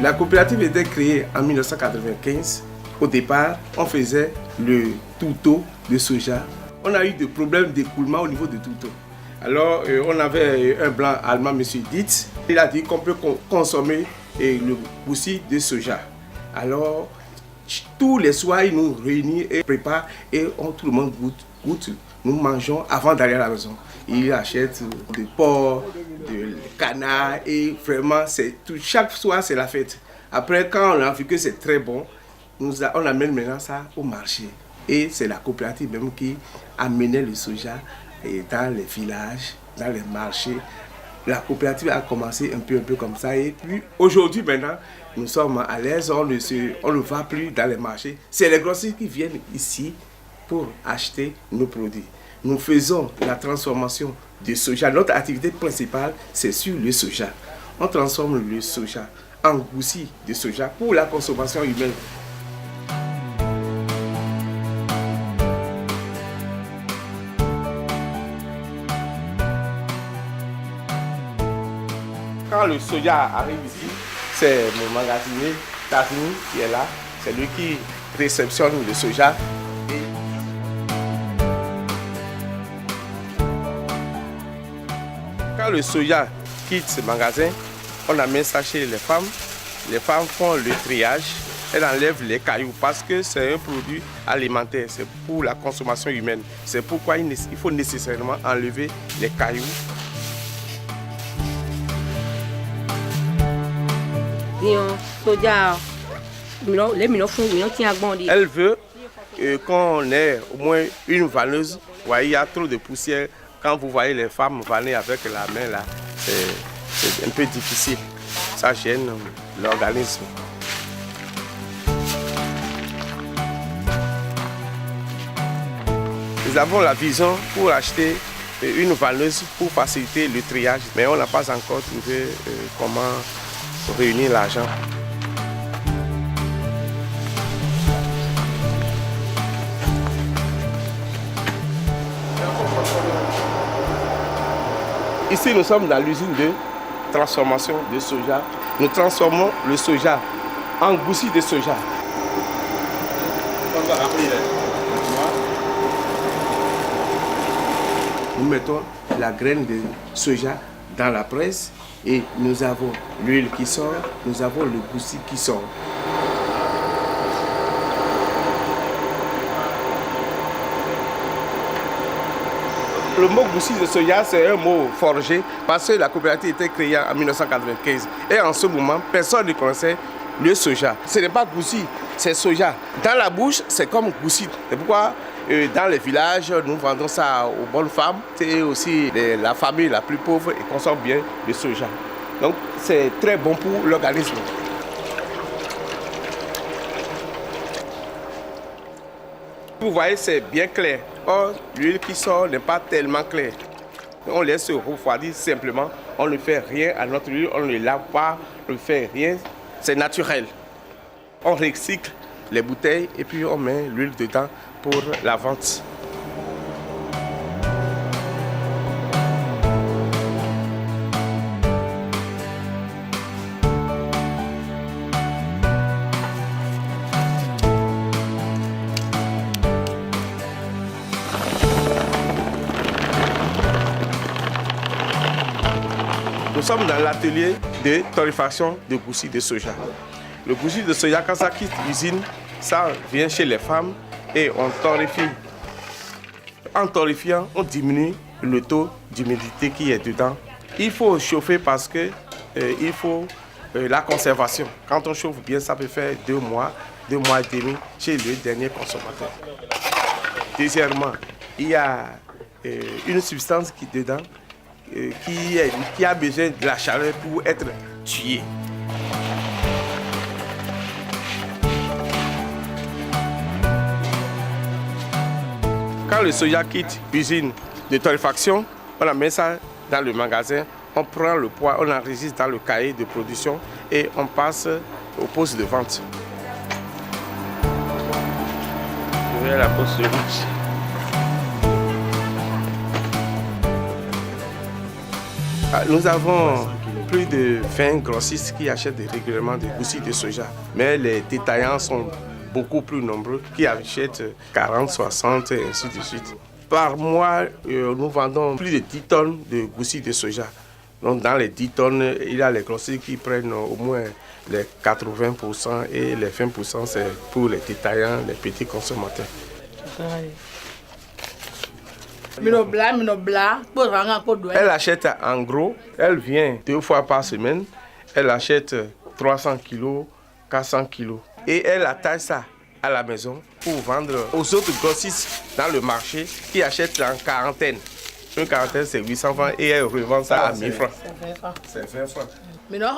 La coopérative était créée en 1995. Au départ, on faisait le tourteau de soja. On a eu des problèmes d'écoulement au niveau du tourteau. Alors, on avait un blanc allemand, M. Dietz. Il a dit qu'on peut consommer le goussi de soja. Alors, tous les soirs, il nous réunit et prépare et tout le monde goûte. Nous mangeons avant d'aller à la maison. Il achète du porc, du canard et vraiment, chaque soir, c'est la fête. Après, quand on a vu que c'est très bon, on amène maintenant ça au marché. Et c'est la coopérative même qui amenait le soja dans les villages, dans les marchés. La coopérative a commencé un peu comme ça. Et puis aujourd'hui maintenant, nous sommes à l'aise, on ne va plus dans les marchés. C'est les grossistes qui viennent ici pour acheter nos produits. Nous faisons la transformation du soja. Notre activité principale, c'est sur le soja. On transforme le soja en goussi de soja pour la consommation humaine. Quand le soja arrive ici, c'est mon magasinier, Tazini, qui est là. C'est lui qui réceptionne le soja. Quand le soja quitte ce magasin, on amène ça chez les femmes. Les femmes font le triage. Elles enlèvent les cailloux parce que c'est un produit alimentaire. C'est pour la consommation humaine. C'est pourquoi il faut nécessairement enlever les cailloux. Elle veut qu'on ait au moins une vanneuse. Vous voyez, il y a trop de poussière. Quand vous voyez les femmes vanner avec la main, là, c'est un peu difficile. Ça gêne l'organisme. Nous avons la vision pour acheter une vanneuse pour faciliter le triage, mais on n'a pas encore trouvé comment réunir l'argent. Ici, nous sommes dans l'usine de transformation de soja. Nous transformons le soja en goussi de soja. Nous mettons la graine de soja dans la presse et nous avons l'huile qui sort, nous avons le goussi qui sort. Le mot goussi de soja, c'est un mot forgé parce que la coopérative a été créée en 1995. Et en ce moment, personne ne connaissait le soja. Ce n'est pas goussi, c'est soja. Dans la bouche, c'est comme goussi. C'est pourquoi dans les villages, nous vendons ça aux bonnes femmes. C'est aussi la famille la plus pauvre et consomme bien le soja. Donc c'est très bon pour l'organisme. Vous voyez, c'est bien clair. Or, l'huile qui sort n'est pas tellement claire. On laisse se refroidir simplement. On ne fait rien à notre huile, on ne lave pas, on ne fait rien. C'est naturel. On recycle les bouteilles et puis on met l'huile dedans pour la vente. Nous sommes dans l'atelier de torréfaction de goussi de soja. Le goussi de soja, quand ça quitte l'usine, ça vient chez les femmes et on torréfie. En torréfiant, on diminue le taux d'humidité qui est dedans. Il faut chauffer parce que il faut la conservation. Quand on chauffe bien, ça peut faire 2 mois et demi chez le dernier consommateur. Deuxièmement, il y a une substance qui est dedans qui a besoin de la chaleur pour être tuée. Quand le soja quitte l'usine de torréfaction, on amène ça dans le magasin, on prend le poids, on enregistre dans le cahier de production et on passe au poste de vente. Vous voyez la poste de vente. Nous avons plus de 20 grossistes qui achètent régulièrement des goussis de soja. Mais les détaillants sont beaucoup plus nombreux qui achètent 40, 60 et ainsi de suite. Par mois, nous vendons plus de 10 tonnes de goussis de soja. Donc dans les 10 tonnes, il y a les grossistes qui prennent au moins les 80% et les 20% c'est pour les détaillants, les petits consommateurs. Elle achète en gros, elle vient 2 fois par semaine, elle achète 300 kg, 400 kg. Et elle attache ça à la maison pour vendre aux autres grossistes dans le marché qui achètent en quarantaine. Une quarantaine c'est 800 francs et elle revend ça à 1000 francs. C'est 20 francs.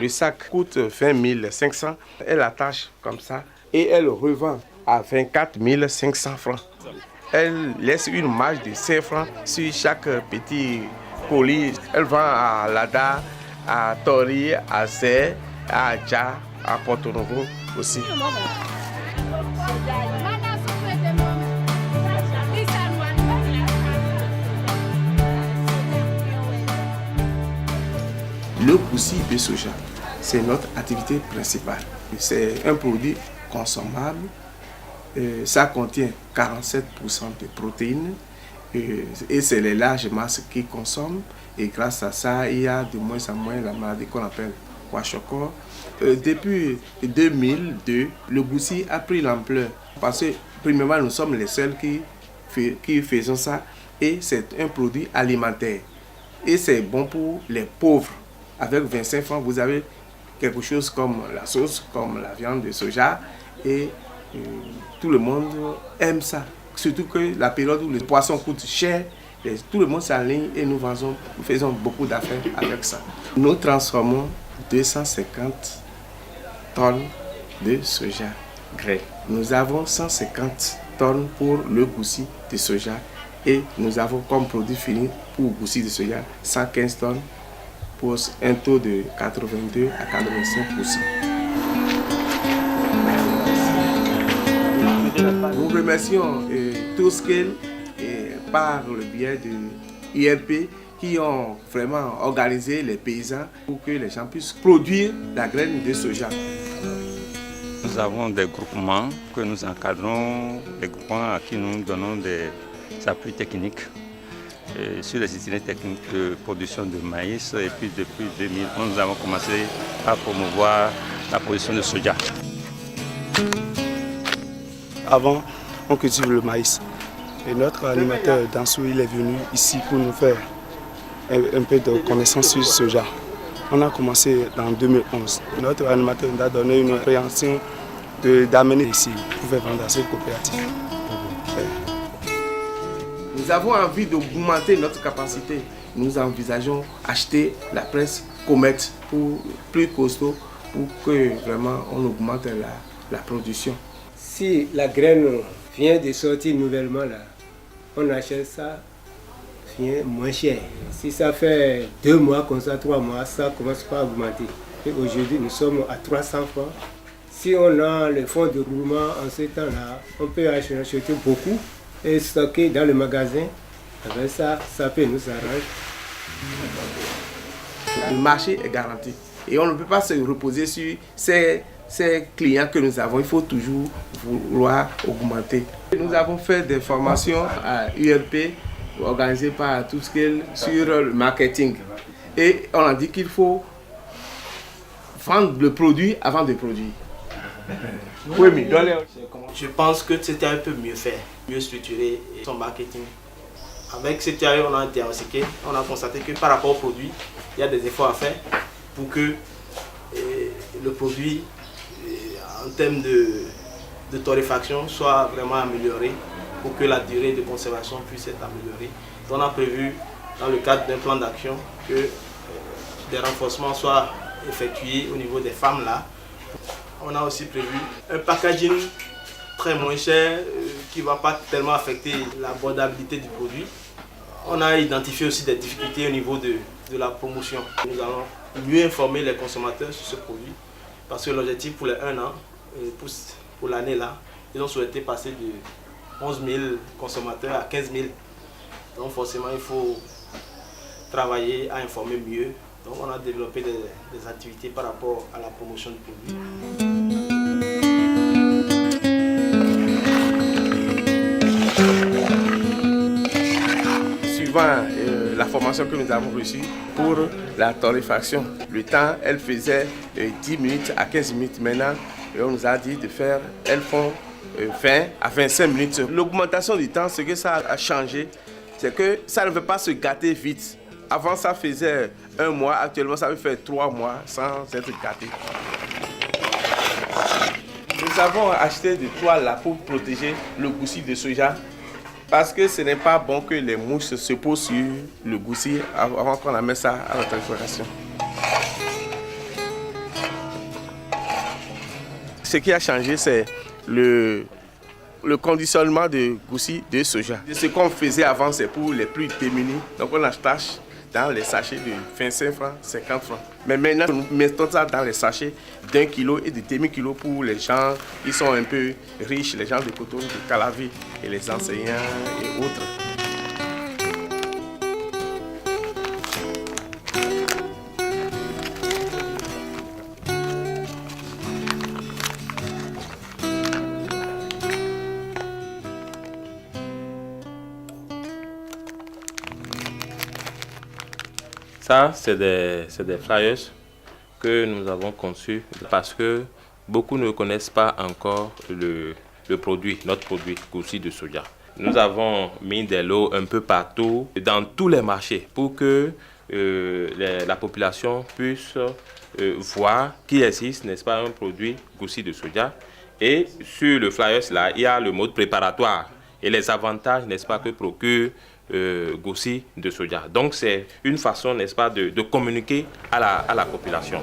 Le sac coûte 20 500, elle attache comme ça et elle revend à 24 500 francs. Elle laisse une marge de 5 francs sur chaque petit colis. Elle vend à Lada, à Tori, à Zé, à Adja, à Porto Novo aussi. Le goussi de soja, c'est notre activité principale. C'est un produit consommable. Ça contient 47% de protéines et c'est les larges masses qui consomment. Et grâce à ça, il y a de moins en moins la maladie qu'on appelle kwashiorkor. Depuis 2002, le goussi a pris l'ampleur parce que, premièrement, nous sommes les seuls qui faisons ça et c'est un produit alimentaire. Et c'est bon pour les pauvres. Avec 25 francs, vous avez quelque chose comme la sauce, comme la viande de soja et tout le monde aime ça. Surtout que la période où le poisson coûte cher, tout le monde s'aligne et nous faisons beaucoup d'affaires avec ça. Nous transformons 250 tonnes de soja grès. Nous avons 150 tonnes pour le goussi de soja et nous avons comme produit fini pour le goussi de soja 115 tonnes pour un taux de 82 à 85%. Nous remercions Touskel par le biais de l'IRP qui ont vraiment organisé les paysans pour que les gens puissent produire la graine de soja. Nous avons des groupements que nous encadrons, des groupements à qui nous donnons des appuis techniques sur les itinéraires techniques de production de maïs. Et puis depuis 2011, nous avons commencé à promouvoir la production de soja. Avant, on cultive le maïs. Et notre animateur Dansou, il est venu ici pour nous faire un peu de connaissance sur le soja. On a commencé en 2011. Notre animateur nous a donné une orientation d'amener ici pour faire vendre à cette coopérative. Nous avons envie d'augmenter notre capacité. Nous envisageons acheter la presse Comex pour plus costaud pour que vraiment on augmente la production. Si la graine vient de sortir nouvellement là, on achète ça vient moins cher. Si ça fait 2 mois comme ça, 3 mois, ça commence pas à augmenter. Et aujourd'hui, nous sommes à 300 francs. Si on a le fonds de roulement en ce temps-là, on peut acheter beaucoup et stocker dans le magasin. Avec ça, ça peut nous arranger. Le marché est garanti et on ne peut pas se reposer sur ces clients que nous avons. Il faut toujours vouloir augmenter. Nous avons fait des formations à ULP organisées par Touskel sur le marketing et on a dit qu'il faut vendre le produit avant de produire. Oui, mais je pense que c'était un peu mieux fait, mieux structuré son marketing. Avec cette théorie, on a diagnostiqué, on a constaté que par rapport au produit, il y a des efforts à faire pour que le produit, en termes de torréfaction, soit vraiment amélioré, pour que la durée de conservation puisse être améliorée. Donc on a prévu, dans le cadre d'un plan d'action, que des renforcements soient effectués au niveau des femmes là. On a aussi prévu un packaging très moins cher qui ne va pas tellement affecter l'abordabilité du produit. On a identifié aussi des difficultés au niveau de la promotion. Nous allons mieux informer les consommateurs sur ce produit parce que l'objectif pour les 1 an, pour l'année là, ils ont souhaité passer de 11 000 consommateurs à 15 000. Donc forcément il faut travailler à informer mieux Donc on a développé des activités par rapport à la promotion du produit. Suivant la formation que nous avons reçue pour la torréfaction, le temps, elle faisait 10 minutes à 15 minutes maintenant. Et on nous a dit de faire, elles font 20 à 25 minutes. L'augmentation du temps, ce que ça a changé, c'est que ça ne veut pas se gâter vite. Avant, ça faisait 1 mois, actuellement, ça veut faire 3 mois sans être gâté. Nous avons acheté de toile là pour protéger le goussi de soja. Parce que ce n'est pas bon que les mouches se posent sur le goussi avant qu'on amène ça à la torréfaction. Ce qui a changé, c'est le conditionnement de goussi de soja. Ce qu'on faisait avant, c'est pour les plus démunis. Donc on achète dans les sachets de 25 francs, 50 francs. Mais maintenant, nous mettons ça dans les sachets d'1 kilo et de demi-kilo pour les gens qui sont un peu riches, les gens de Cotonou, de Calavi et les enseignants et autres. Ça, c'est des flyers que nous avons conçus parce que beaucoup ne connaissent pas encore le produit, notre produit, goussi de soja. Nous avons mis des lots un peu partout, dans tous les marchés, pour que la population puisse voir qu'il existe, n'est-ce pas, un produit goussi de soja. Et sur le flyers là, il y a le mode préparatoire et les avantages, n'est-ce pas, que procure goussi de soja. Donc c'est une façon, n'est-ce pas, de communiquer à la population.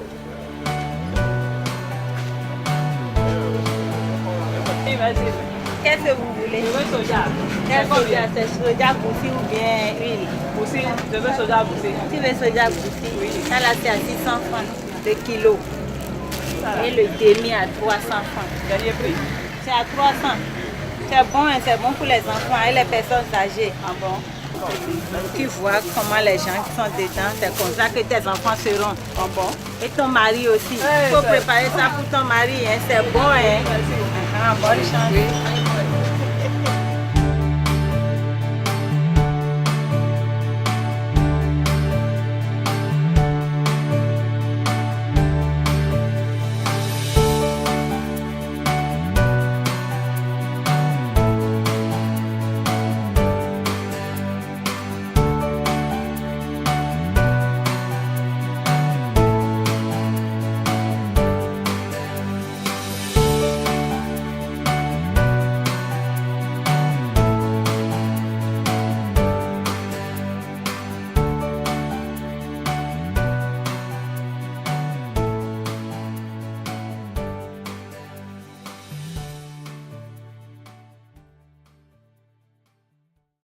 Qu'est-ce que vous voulez? Je veux soja. Quel soja? C'est soja goussi ou bien huile? Goussi, je veux soja goussi. Tu veux soja goussi? Oui. Ça là c'est à 600 francs le kilo. Et le demi à 300 francs. Dernier prix. C'est à 300. C'est bon pour les enfants et les personnes âgées. Ah bon? Tu vois comment les gens qui sont dedans, c'est comme ça que tes enfants seront. Ah bon? Et ton mari aussi. Il faut préparer ça pour ton mari, hein. C'est bon, hein. Merci. Bonne chance.